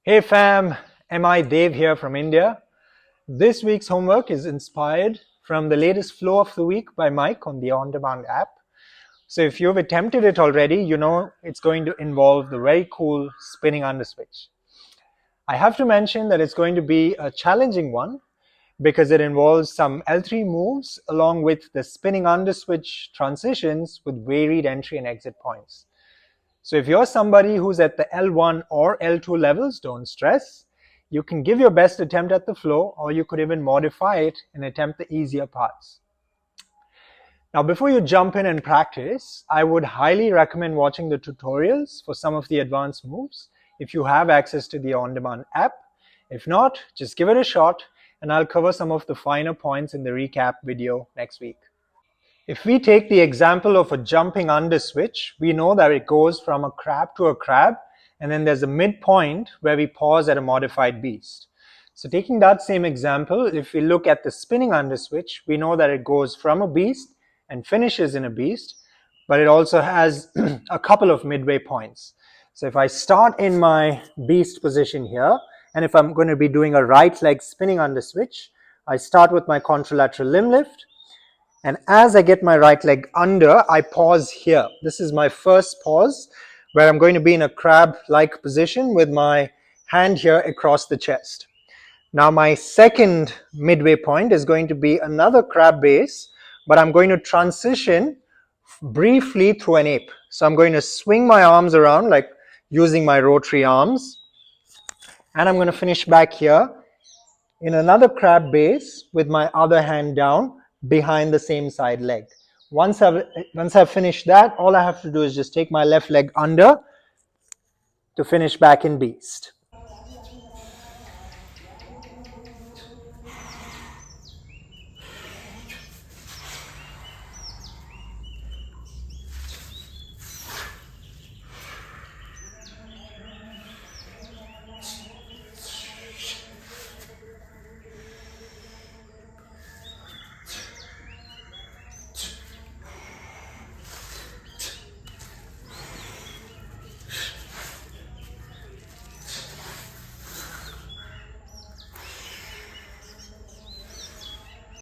Hey fam, MI Dev here from India. This week's homework is inspired from the latest flow of the week by Mike on the on-demand app. So if you've attempted it already, you know it's going to involve the very cool spinning under switch. I have to mention that it's going to be a challenging one because it involves some L3 moves along with the spinning under switch transitions with varied entry and exit points. So if you're somebody who's at the L1 or L2 levels, don't stress. You can give your best attempt at the flow, or you could even modify it and attempt the easier parts. Now, before you jump in and practice, I would highly recommend watching the tutorials for some of the advanced moves if you have access to the on-demand app. If not, just give it a shot, and I'll cover some of the finer points in the recap video next week. If we take the example of a jumping under switch, we know that it goes from a crab to a crab, and then there's a midpoint where we pause at a modified beast. So taking that same example, if we look at the spinning under switch, we know that it goes from a beast and finishes in a beast, but it also has a couple of midway points. So if I start in my beast position here, and if I'm going to be doing a right leg spinning under switch, I start with my contralateral limb lift. And as I get my right leg under, I pause here. This is my first pause where I'm going to be in a crab-like position with my hand here across the chest. Now my second midway point is going to be another crab base, but I'm going to transition briefly through an ape. So I'm going to swing my arms around like using my rotary arms. And I'm going to finish back here in another crab base with my other hand down behind the same side leg. Once I've finished that, all I have to do is just take my left leg under to finish back in beast.